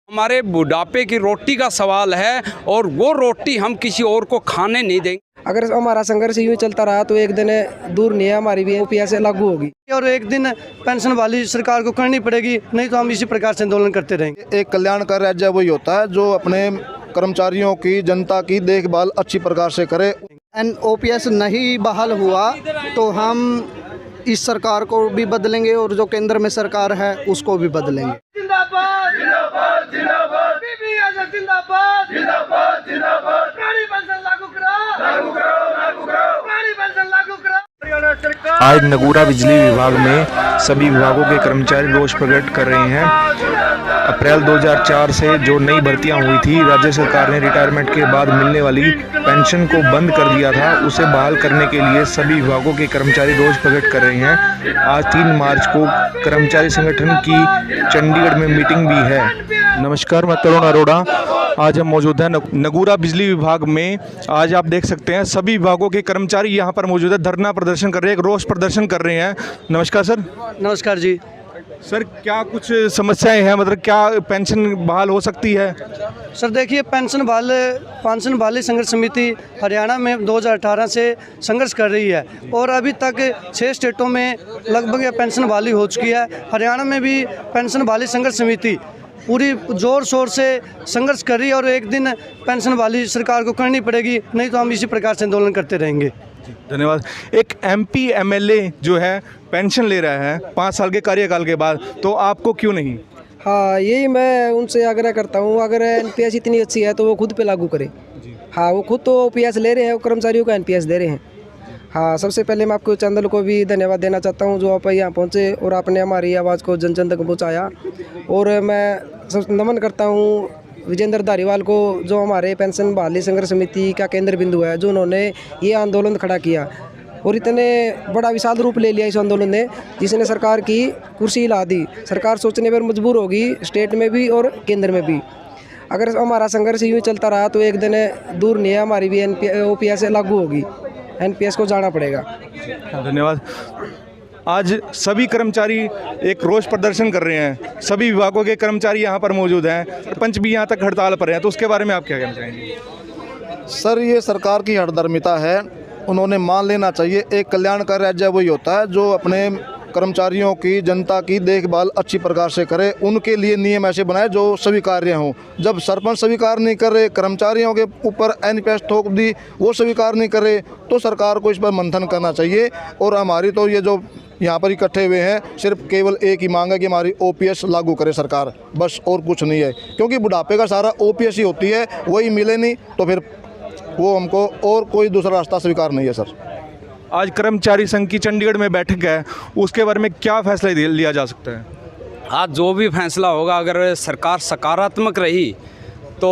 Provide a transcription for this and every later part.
हमारे बुढ़ापे की रोटी का सवाल है और वो रोटी हम किसी और को खाने नहीं देंगे। अगर हमारा संघर्ष यूं चलता रहा तो एक दिन दूर नहीं है हमारी भी ओपीएस लागू होगी और एक दिन पेंशन वाली सरकार को करनी पड़ेगी, नहीं तो हम इसी प्रकार से आंदोलन करते रहेंगे। एक कल्याणकारी राज्य वही होता है जो अपने कर्मचारियों की, जनता की देखभाल अच्छी प्रकार से करे। ओपीएस नहीं बहाल हुआ तो हम इस सरकार को भी बदलेंगे और जो केंद्र में सरकार है उसको भी बदलेंगे। जिंदाबाद जिंदाबाद जिंदाबाद बीबीएस जिंदाबाद जिंदाबाद जिंदाबाद प्राणी पेंशन लागू करो लागू करो लागू करो प्राणी पेंशन लागू करो। आज नगूरा बिजली विभाग में सभी विभागों के कर्मचारी रोष प्रकट कर रहे हैं। अप्रैल 2004 से जो नई भर्तियां हुई थी, राज्य सरकार ने रिटायरमेंट के बाद मिलने वाली पेंशन को बंद कर दिया था, उसे बहाल करने के लिए सभी विभागों के कर्मचारी रोष प्रकट कर रहे हैं। आज 3 मार्च को कर्मचारी संगठन की चंडीगढ़ में मीटिंग भी है। नमस्कार, मैं तरुण अरोड़ा। आज हम मौजूद हैं नगूरा बिजली विभाग में। आज आप देख सकते हैं सभी विभागों के कर्मचारी यहाँ पर मौजूद है, धरना प्रदर्शन कर रहे हैं, एक रोष प्रदर्शन कर रहे हैं। नमस्कार सर। नमस्कार जी। सर, क्या कुछ समस्याएं हैं, मतलब क्या पेंशन बहाल हो सकती है? सर देखिए, पेंशन बहाली संघर्ष समिति हरियाणा में 2018 से संघर्ष कर रही है और अभी तक 6 स्टेटों में लगभग पेंशन बहाली हो चुकी है। हरियाणा में भी पेंशन बहाली संघर्ष समिति पूरी जोर शोर से संघर्ष कर रही है और एक दिन पेंशन वाली सरकार को करनी पड़ेगी, नहीं तो हम इसी प्रकार से आंदोलन करते रहेंगे। धन्यवाद। एक एमपी एमएलए जो है पेंशन ले रहा है 5 साल के कार्यकाल के बाद, तो आपको क्यों नहीं? हाँ, यही मैं उनसे आग्रह करता हूँ, अगर एनपीएस इतनी अच्छी है तो वो खुद पे लागू करे। हाँ, वो खुद तो ओपीएस ले रहे हैं, वो कर्मचारियों को एनपीएस दे रहे हैं। हाँ, सबसे पहले मैं आपको चंदल को भी धन्यवाद देना चाहता हूँ जो आप यहाँ पहुँचे और आपने हमारी आवाज़ को जन जन तक पहुँचाया। और मैं सब नमन करता हूँ विजेंद्र धारीवाल को, जो हमारे पेंशन बहाली संघर्ष समिति का केंद्र बिंदु है, जो उन्होंने ये आंदोलन खड़ा किया और इतने बड़ा विशाल रूप ले लिया इस आंदोलन ने, जिसने सरकार की कुर्सी हिला दी। सरकार सोचने पर मजबूर होगी, स्टेट में भी और केंद्र में भी। अगर हमारा संघर्ष यूँ चलता रहा तो एक दिन दूर नहीं है हमारी भी ओपीएस लागू होगी, एनपीएस को जाना पड़ेगा। धन्यवाद। आज सभी कर्मचारी एक रोष प्रदर्शन कर रहे हैं, सभी विभागों के कर्मचारी यहाँ पर मौजूद हैं, सरपंच भी यहाँ तक हड़ताल पर हैं, तो उसके बारे में आप क्या कहना चाहेंगे? सर, ये सरकार की हठधर्मिता है, उन्होंने मान लेना चाहिए। एक कल्याणकारी राज्य वही होता है जो अपने कर्मचारियों की, जनता की देखभाल अच्छी प्रकार से करे। उनके लिए नियम ऐसे बनाए जो स्वीकार्य हों। जब सरपंच स्वीकार नहीं कर रहे, कर्मचारियों के ऊपर एनपीएस थोप दी, वो स्वीकार नहीं कर रहे, तो सरकार को इस पर मंथन करना चाहिए। और हमारी तो ये जो यहाँ पर इकट्ठे हुए हैं, सिर्फ केवल एक ही मांग है कि हमारी ओपीएस लागू करे सरकार, बस, और कुछ नहीं है। क्योंकि बुढ़ापे का सारा ओपीएस ही होती है, वही मिले नहीं तो फिर वो हमको और कोई दूसरा रास्ता स्वीकार नहीं है। सर, आज कर्मचारी संघ की चंडीगढ़ में बैठक है, उसके बारे में क्या फैसला लिया जा सकता है? आज जो भी फैसला होगा, अगर सरकार सकारात्मक रही तो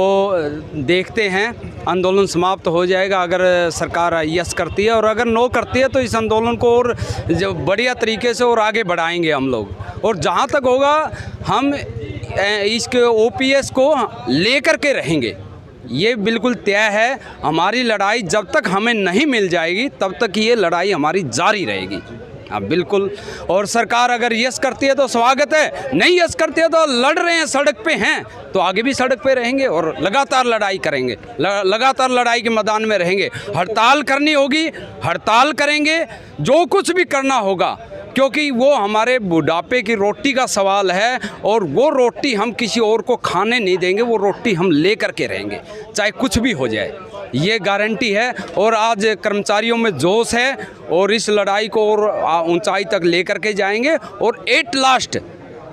देखते हैं आंदोलन समाप्त हो जाएगा। अगर सरकार यस करती है और अगर नो करती है तो इस आंदोलन को और जो बढ़िया तरीके से और आगे बढ़ाएंगे हम लोग। और जहाँ तक होगा हम इसके ओपीएस को लेकर के रहेंगे, ये बिल्कुल तय है। हमारी लड़ाई जब तक हमें नहीं मिल जाएगी तब तक ये लड़ाई हमारी जारी रहेगी। हाँ, बिल्कुल। और सरकार अगर यस करती है तो स्वागत है, नहीं यस करती है तो लड़ रहे हैं, सड़क पे हैं, तो आगे भी सड़क पे रहेंगे और लगातार लड़ाई करेंगे, लगातार लड़ाई के मैदान में रहेंगे। हड़ताल करनी होगी, हड़ताल करेंगे, जो कुछ भी करना होगा, क्योंकि वो हमारे बुढ़ापे की रोटी का सवाल है और वो रोटी हम किसी और को खाने नहीं देंगे, वो रोटी हम ले कर के रहेंगे, चाहे कुछ भी हो जाए, ये गारंटी है। और आज कर्मचारियों में जोश है और इस लड़ाई को और ऊंचाई तक ले कर के जाएंगे। और एट लास्ट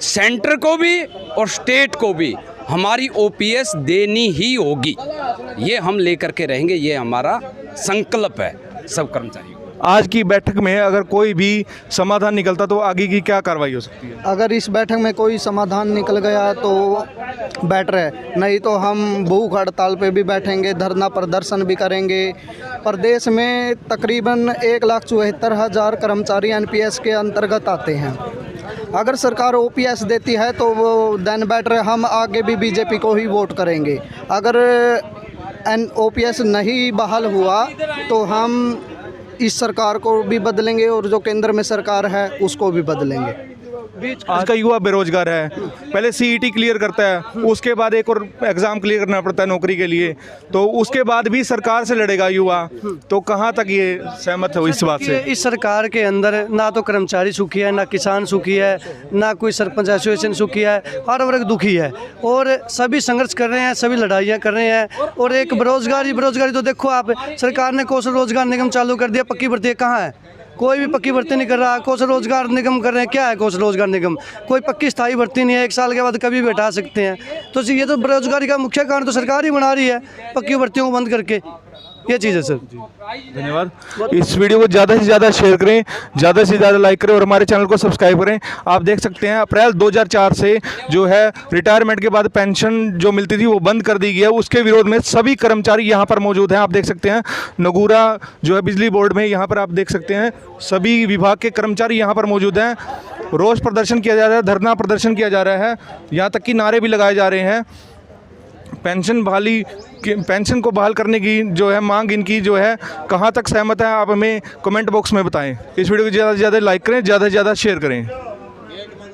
सेंटर को भी और स्टेट को भी हमारी ओपीएस देनी ही होगी, ये हम ले कर के रहेंगे, ये हमारा संकल्प है सब कर्मचारियों। आज की बैठक में अगर कोई भी समाधान निकलता तो आगे की क्या कार्रवाई हो सकती है? अगर इस बैठक में कोई समाधान निकल गया तो बेटर है, नहीं तो हम भूख हड़ताल पे भी बैठेंगे, धरना प्रदर्शन भी करेंगे। प्रदेश में तकरीबन 1,74,000 कर्मचारी एनपीएस के अंतर्गत आते हैं। अगर सरकार ओपीएस देती है तो वो देन बेटर है, हम आगे भी बीजेपी को ही वोट करेंगे। अगर ओपीएस नहीं बहाल हुआ तो हम इस सरकार को भी बदलेंगे और जो केंद्र में सरकार है उसको भी बदलेंगे। आज का युवा बेरोजगार है, पहले सीईटी क्लियर करता है, उसके बाद एक और एग्ज़ाम क्लियर करना पड़ता है नौकरी के लिए, तो उसके बाद भी सरकार से लड़ेगा युवा, तो कहाँ तक ये सहमत हो इस बात से? इस सरकार के अंदर ना तो कर्मचारी सुखी है, ना किसान सुखी है, ना कोई सरपंच एसोसिएशन सुखी है, हर वर्ग दुखी है और सभी संघर्ष कर रहे हैं, सभी लड़ाइयाँ कर रहे हैं। और एक बेरोजगारी तो देखो आप, सरकार ने कौशल रोजगार निगम चालू कर दिया, पक्की भर्ती कहाँ है? कोई भी पक्की भर्ती नहीं कर रहा। कौशल रोजगार निगम कर रहे हैं, क्या है कौशल रोजगार निगम? कोई पक्की स्थायी भर्ती नहीं है, 1 साल के बाद कभी भी हटा सकते हैं। तो ये तो बेरोजगारी का मुख्य कारण तो सरकार ही बना रही है, पक्की भर्तियों को बंद करके। ये चीज़ है सर। धन्यवाद। इस वीडियो को ज़्यादा से ज़्यादा शेयर करें, ज़्यादा से ज़्यादा लाइक करें और हमारे चैनल को सब्सक्राइब करें। आप देख सकते हैं अप्रैल 2004 से जो है रिटायरमेंट के बाद पेंशन जो मिलती थी वो बंद कर दी गई है। उसके विरोध में सभी कर्मचारी यहाँ पर मौजूद हैं। आप देख सकते हैं नगूरा जो है बिजली बोर्ड में, यहाँ पर आप देख सकते हैं सभी विभाग के कर्मचारी यहाँ पर मौजूद हैं। रोष प्रदर्शन किया जा रहा है, धरना प्रदर्शन किया जा रहा है, यहाँ तक कि नारे भी लगाए जा रहे हैं। पेंशन को बहाल करने की जो है मांग इनकी जो है कहाँ तक सहमत है, आप हमें कमेंट बॉक्स में बताएं। इस वीडियो को ज़्यादा से ज़्यादा लाइक करें, ज़्यादा से ज़्यादा शेयर करें।